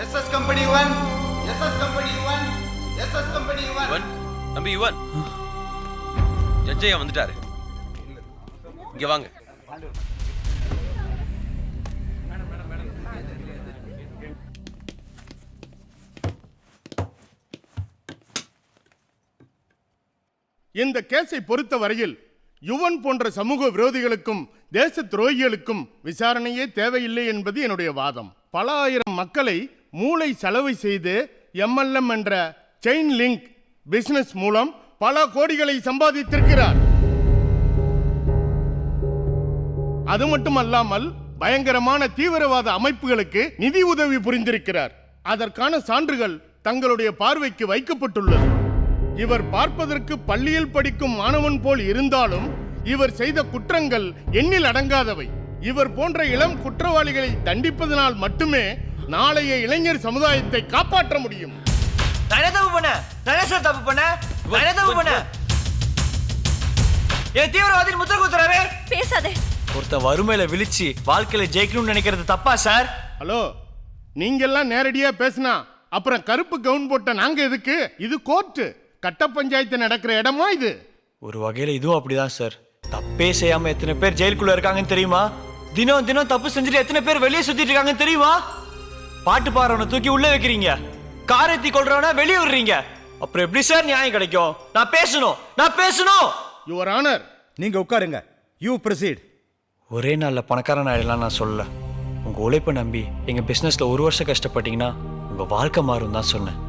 SS Company 1, SS Company 1, SS Company 1. தம்பி யுவன், ஜட்ஜையா வந்துட்டாரு. இங்க வாங்க. இந்த கேஸை பொறுத்த வரையில் யுவன் போன்ற சமூக விரோதிகளுக்கும் தேச துரோகிகளுக்கும் விசாரணையே தேவையில்லை என்பது என்னுடைய வாதம். பல ஆயிரம் மக்களை மூளை செலவு செய்து MLM என்ற செயின் லிங்க் பிசினஸ் மூலம் பல கோடிகளை சம்பாதித்திருக்கிறார். அது மட்டுமல்லாமல் பயங்கரமான தீவிரவாத அமைப்புகளுக்கு நிதி உதவி புரிந்திருக்கிறார். அதற்கான சான்றுகள் தங்களுடைய பார்வைக்கு வைக்கப்பட்டுள்ளது. இவர் பார்ப்பதற்கு பள்ளியில் படிக்கும் மாணவன் போல் இருந்தாலும் இவர் செய்த குற்றங்கள் எண்ணில் அடங்காதவை. இவர் போன்ற இளம் குற்றவாளிகளை தண்டிப்பதனால் மட்டுமே நாளைய இளைஞர் சமுதாயத்தை காப்பாற்ற முடியும். ஒருத்த வறுமையில விழிச்சு வாழ்க்கையில ஜெயிக்கணும்னு நினைக்கிறது தப்பா சார்? ஹலோ, நீங்கெல்லாம் நேரடியா பேசினா அப்புறம் கருப்பு கவுன் போட்ட நாங்க எதுக்கு? இது கோர்ட்டு, கட்ட பஞ்சாயத்து நடக்கிற இடமா இது? ஒரு வகையில இதுவும் அப்படிதான் சார். தப்பே செய்யாம எத்தனை பேர் ஜெயிலுக்குள்ள இருக்காங்கன்னு தெரியுமா? தினம் தினம் தப்பு செஞ்சுட்டு எத்தனை பேர் வெளியே சுத்திட்டு இருக்காங்கன்னு தெரியுமா? பாட்டு பாடுறவனை தூக்கி உள்ள வைக்கிறீங்க, காரத்தி கொள்றவனா வெளியே விடுறீங்க. அப்புறம் எப்படி சார் நியாயம் கிடைக்கும்? நான் பேசணும். யுவர் ஆனர், நீங்க உட்காருங்க. You proceed. ஒரே நாள்ல பணக்காரன் ஆயிடலாம் நான் சொல்லல. உங்க உழைப்பை நம்பி எங்க பிசினஸ்ல 1 வருஷம் கஷ்டப்பட்டீங்கன்னா உங்க வாழ்க்கை மாறும் தான் சொன்னேன்.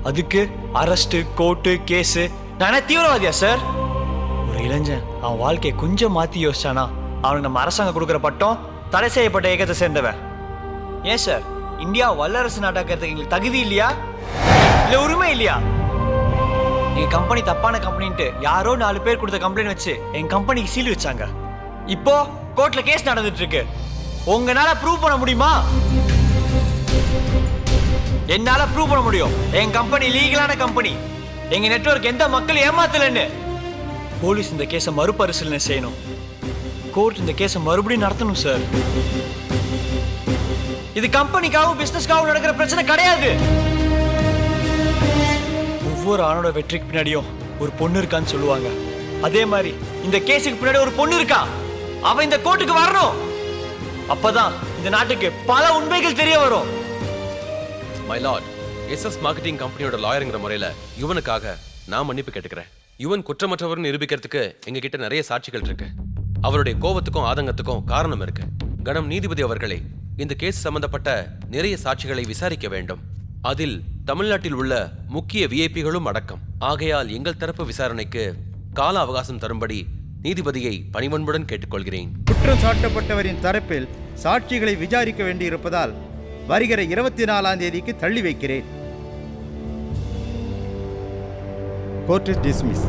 அதுக்கு அரெஸ்ட், கோர்ட்டு, கேஸ், நானே தீவிரவாதியா சார்? ஒரு இளைஞன் அவன் வாழ்க்கையை கொஞ்சம் மாத்தி யோசிச்சானா அவனுக்கு நம்ம அரசாங்கம் கொடுக்குற பட்டம் தடை செய்யப்பட்ட இயக்கத்தை சேர்ந்தவன். ஏன் சார், இந்தியா வல்லரசு நாட்டாக்கிறதுக்கு எங்களுக்கு தகுதி இல்லையா? இல்ல உரிமை இல்லையா? எங்க கம்பெனி தப்பான கம்பெனின்ட்டு யாரோ 4 பேர் கொடுத்த கம்ப்ளைண்ட் வச்சு எங்க கம்பெனிக்கு சீல் வச்சாங்க. இப்போ கோர்ட்ல கேஸ் நடந்துட்டு இருக்கு. உங்களால ப்ரூவ் பண்ண முடியுமா? என்னால ப்ரூவ் பண்ண முடியும். என் கம்பெனி லீகலான கம்பெனி. எங்க நெட்வொர்க் எந்த மக்கள் ஏமாத்தலன்னு. போலீஸ் இந்த கேஸை மறுபரிசீலனை செய்யணும். கோர்ட் இந்த கேஸை மறுபடியும் நடத்தணும் சார். இது கம்பெனிக்காகவும் பிசினஸ்க்காகவும் நடக்கிற பிரச்சனை கிடையாது. ஒவ்வொரு ஆணோட வெற்றிக்கு பின்னாடியும் ஒரு பொண்ணு இருக்கான்னு சொல்லுவாங்க. அதே மாதிரி இந்த கேஸுக்கு பின்னாடி ஒரு பொண்ணு இருக்கா. அவ இந்த கோர்ட்டுக்கு வரணும். அப்பதான் இந்த நாட்டுக்கு பல உண்மைகள் தெரிய வரும். மை லார்ட், SS மார்க்கெட்டிங் கம்பெனியோட லாயருங்கிற முறையில யுவனுக்காக நான் மன்னிப்பு கேட்டுக்கிறேன். யுவன் குற்றமற்றவர்னு நிரூபிக்கிறதுக்கு எங்க கிட்ட நிறைய சாட்சிகள் இருக்கு. அவருடைய கோபத்துக்கும் ஆதங்கத்துக்கும் காரணம் இருக்கு. கணம் நீதிபதி அவர்களே, இந்த கேஸ் சம்பந்தப்பட்ட நிறைய சாட்சிகளை விசாரிக்க வேண்டும். அதில் தமிழ்நாட்டில் உள்ள முக்கிய விஐபிகளும் அடக்கம். ஆகையால் எங்கள் தரப்பு விசாரணைக்கு கால அவகாசம் தரும்படி நீதிபதியை பணிவன்புடன் கேட்டுக்கொள்கிறேன். குற்றம் சாட்டப்பட்டவரின் தரப்பில் சாட்சிகளை விசாரிக்க வேண்டியிருப்பதால் வருகிற 24ஆம் தேதிக்கு தள்ளி வைக்கிறேன். Court is dismiss.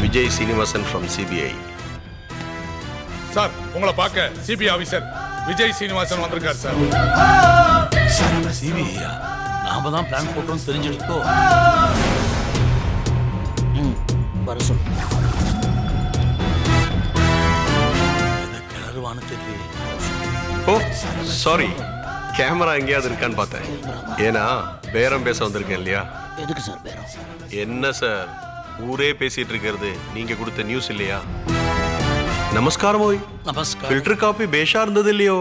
Vijay Srinivasan from CBI. Sir, உங்களை பார்க்க சிபிஐ ஆபீசர் விஜய் சீனிவாசன் வந்திருக்கார் சார். சார், சிபிஐயா? நாம தான் பிளான் போட்டோம் தெரிஞ்சிருக்கோ. வர சொல்லு. கிளறுவான்னு தெரியல. ஓ சாரி, கேமரா எங்கேயாவது இருக்கான்னு பார்த்தேன். ஏன்னா பேரம் பேச வந்திருக்கேன் இல்லையா? எதுக்கு சார் பேரம்? என்ன சார், ஊரே பேசிட்டு இருக்கிறது நீங்க கொடுத்த நியூஸ் இல்லையா? நமஸ்காரம் ஓய். நமஸ்காரம். ஃபில்டர் காப்பி பேஷா இருந்தது இல்லையோ?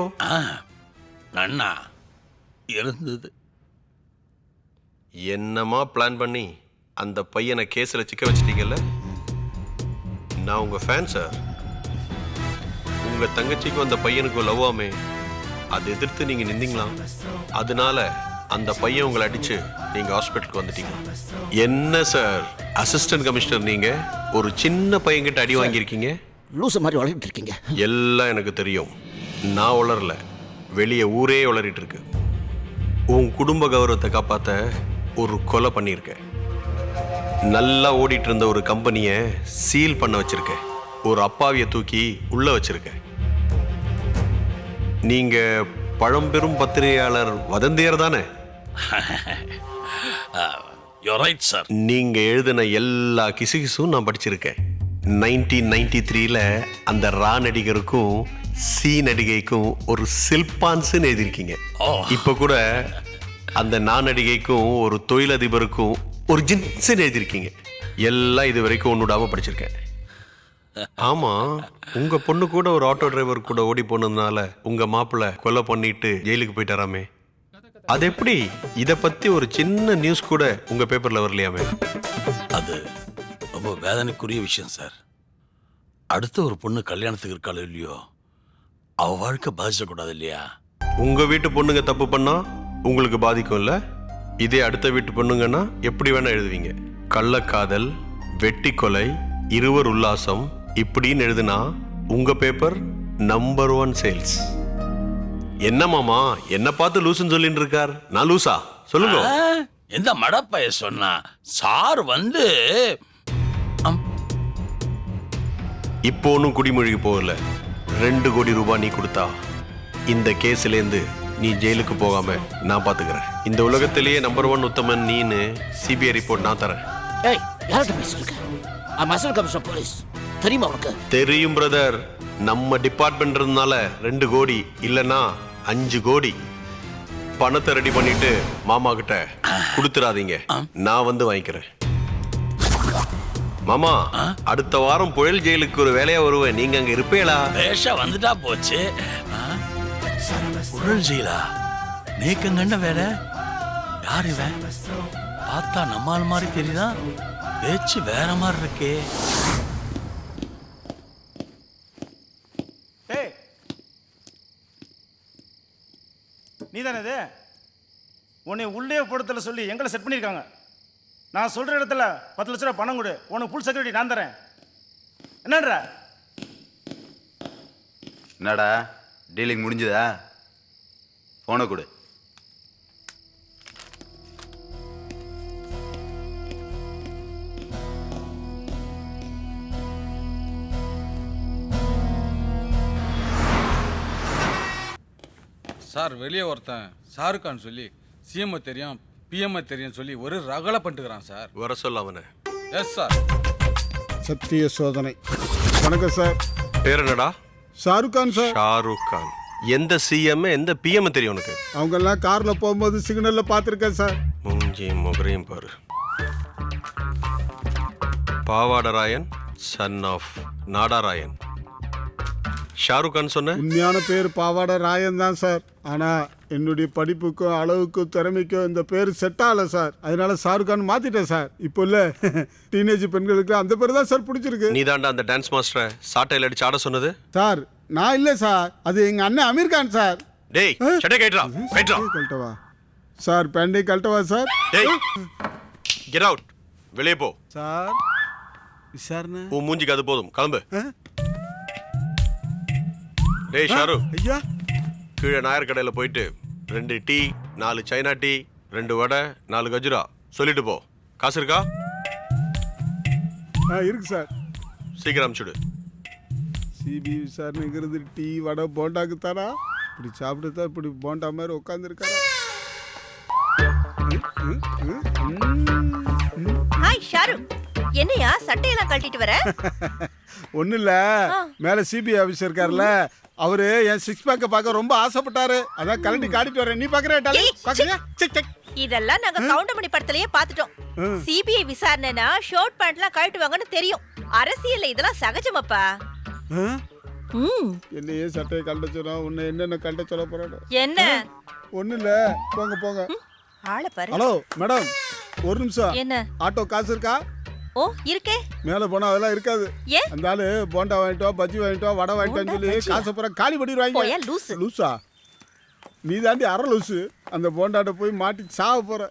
நன்னா இருந்தது. என்னமா பிளான் பண்ணி அந்த பையனை கேஸ்ல சிக்க வச்சிட்டீங்கல்ல? நான் உங்க ஃபேன் சார். உங்க தங்கச்சிக்கும் அந்த பையனுக்கும் லவ் ஆமே, அதை எதிர்த்து நீங்க நின்றீங்களா? அதனால அந்த பையன் உங்களை அடிச்சு நீங்க ஹாஸ்பிட்டலுக்கு வந்துட்டீங்க. என்ன சார், அசிஸ்டன்ட் கமிஷனர் நீங்க ஒரு சின்ன பையன்கிட்ட அடி வாங்கியிருக்கீங்க. லூசு மாதிரி வளர்ந்துட்டு இருக்கீங்க. எல்லாம் எனக்கு தெரியும். நான் உளரல, வெளியே ஊரே உளறிட்டு இருக்கு. உன் குடும்ப கௌரவத்தை காப்பாத்த ஒரு கொலை பண்ணியிருக்கேன். நல்லா ஓடிட்டு இருந்த ஒரு கம்பெனியை சீல் பண்ண வச்சிருக்கேன். ஒரு அப்பாவியை தூக்கி உள்ள வச்சிருக்கேன். நீங்க பழம்பெரும் பத்திரிகையாளர் வதந்தியர் தானே? You're right, sir. நீங்க எழுதின எல்லா கிசுகிசும் நான் படிச்சிருக்கேன். 1993ல அந்த ரா நடிகருக்கும் சி நடிகைக்கும் ஒரு சில்பான்ஸ்ன்னு எழுதியிருக்கீங்க. இப்ப கூட அந்த நான் நடிகைக்கும் ஒரு தொழிலதிபருக்கும் ஒரு ஜின்ஸ்ன்னு எழுதியிருக்கீங்க. எல்லாம் இது வரைக்கும் ஒன்னுடாம படிச்சிருக்கேன். ஆமா, உங்க பொண்ணு கூட ஒரு ஆட்டோ டிரைவர் கூட ஓடி போனதுனால உங்க மாப்பிள்ளை கொலை பண்ணிட்டு ஜெயிலுக்கு போயிட்டாராமே, அது எப்படி? இத பத்தி ஒரு சின்ன நியூஸ் கூட உங்க பேப்பர்ல வரலையாமே? அது ரொம்ப வேதனைக்குரிய விஷயம் சார். அடுத்த ஒரு பொண்ணு கல்யாணத்துக்கு இருக்காளோ இல்லையோ, அவ வாழ்க்கை பாதிச்சக்கூடாது இல்லையா? உங்க வீட்டு பொண்ணுங்க தப்பு பண்ணா உங்களுக்கு பாதிக்கும் இல்ல? இதே அடுத்த வீட்டு பொண்ணுங்கன்னா எப்படி வேணா எழுதுவீங்க. கள்ளக்காதல், வெட்டி கொலை, இருவர் உல்லாசம் இப்படின்னு எழுதுனா உங்க பேப்பர் நம்பர் 1 சேல்ஸ். என்ன மாமா என்ன பார்த்து லூசுன்னு சொல்லிட்டு இருக்கார்? நான் லூசா? சொல்லுங்க. எந்த மடப்பைய சொன்னா சார் வந்து இப்போ ஒன்றும் குடிமொழிக்கு போகல. 2 கோடி ரூபாய் நீ கொடுத்தா இந்த கேஸ்லேருந்து நீ ஜெயிலுக்கு போகாம நான் பாத்துக்கிறேன். இந்த உலகத்திலேயே நம்பர் 1 உத்தமன் நீன்னு சிபிஐ ரிப்போர்ட் நான் தரேன். ஏய், யார்கிட்ட பேசிருக்க? அசல் கமிஷனர் போலீஸ் தெரியுமா உனக்கு? தெரியும் பிரதர். நம்ம டிபார்ட்மெண்ட்னால 2 கோடி இல்லனா 5 கோடி பணத்தை ரெடி பண்ணிட்டு மாமா கிட்ட கொடுத்துறாதீங்க, நான் வந்து வாங்கிக்கிறேன். மாமா, அடுத்த வாரம் புயல் ஜெயிலுக்கு ஒரு வேலையா வருவேன், நீங்க அங்க இருப்பீங்களா? பேஷா வந்துட்டா போச்சு. புழல் ஜெயிலா? நீக்கங்கண்ட வேலை? யார் இவன்? பார்த்தா நம்மால் மாதிரி தெரியுதா? பேச்சு வேற மாதிரி இருக்கே. நீ தானே இது? உன்னை உள்ளே படுத்தல சொல்லி எங்களை செட் பண்ணியிருக்காங்க. நான் சொல்கிற இடத்துல 10 லட்ச ரூபா பணம் கொடு, உனக்கு ஃபுல் செக்யூரிட்டி நான் தரேன். என்னன்றா? என்னடா டீலிங் முடிஞ்சதா? போனை கொடு. சார், வெளியே ஒருத்தன் ஷாருக் கான் சொல்லி சிஎம் தெரியும் பிஎம் தெரியும் சொல்லி ஒரு ரகலை பண்ணிட்டுக்கிறான் சார். வர சொல்ல அவனை. Yes sir. சத்திய சோதனை. வணக்கம் சார். பேர் என்னடா? ஷாருக் கான் சார். ஷாருக் கான். எந்த சிஎம் எந்த பிஎம் தெரியும் உனக்கு? அவங்க எல்லாம் கார்ல போகும்போது சிக்னல்ல பாத்திருக்கேன் சார். மூஞ்சியும் முகரையும் பாரு. Pavadarayan, son of Nadarayan. ஷாருக் கான் சொன்ன உண்மையான பேர் பாவாட ராயன் தான் சார். ஆனா என்னுடைய படிப்புக்கும் அளவுக்கும் திறமைக்கும் இந்த பேர் செட் ஆகல சார். அதனால ஷாருக் கான் மாத்திட்டேன் சார். இப்போ இல்ல டீனேஜ் பெண்களுக்கு அந்த பேர் தான் சார் பிடிச்சிருக்கு. நீ தாண்டா அந்த டான்ஸ் மாஸ்டரை சாட்டையில் அடிச்சு ஆட சொன்னது? சார் நான் இல்ல சார், அது எங்க அண்ணன் அமீர் கான் சார். டேய் சட்டை கைட்றா கைட்றா. கழட்டவா சார்? பேண்டை கழட்டவா சார்? டேய் கெட் அவுட், வெளியே போ. சார் விசாரணை உன் மூஞ்சிக்கு அது போதும், கிளம்பு. டேய் ஷாரு, ஐயா கீழே நாயர் கடையில் போயிட்டு 2 டீ, 4 சைனா டீ, 2 வடை, 4 கஜுரா சொல்லிட்டு போ. காசு இருக்கா? இருக்கு சார். சீக்கிரம் அனுப்பிச்சுடு. சிபி விசாரணைங்கிறது டீ வடை போண்டாக்கு தானா? இப்படி சாப்பிட்டு தான் இப்படி போண்டா மாதிரி உட்காந்துருக்காரா? ஹாய் ஷாருக், என்னையா சட்டையெல்லாம் கழட்டிட்டு வர? ஒன்றும் இல்லை, மேலே சிபிஐ ஆஃபீஸர் இருக்கார்ல, அவரு என் 6 பேக்கை பார்க்க ரொம்ப ஆசைப்பட்டாரு. அதான் கலட்டி காட்டிட்டு வரேன். நீ பார்க்குற இதெல்லாம் நாங்க கவுண்டமணி படத்திலேயே பார்த்துட்டோம். சிபிஐ விசாரணைனா ஷார்ட் பேண்ட்லாம் கழட்டுவாங்கன்னு தெரியும். அரசியல்ல இதெல்லாம் சகஜமாப்பா. என்னையே சட்டையை கழட்ட சொன்னா உன்னை என்னென்ன கழட்ட சொல்ல போறாரு? என்ன? ஒன்றும் இல்லை, போங்க போங்க. ஆளை பாரு. ஹலோ மேடம், ஒரு நிமிஷம். என்ன? ஆட்டோ காசு இருக்கா? ஓ இருக்கே. மேலே போனா அதெல்லாம் இருக்காது. ஏன்? அந்த ஆளு போண்டா வாங்கிட்டோம், பஜ்ஜி வாங்கிட்டோம், வடை வாங்கிட்டோன்னு சொல்லி காசை பூரா காலி பண்ணிடுவாங்க. போயா லூசு. லூசா? நீ தாண்டி அரை லூசு. அந்த போண்டாட்ட போய் மாட்டி சாவ போற.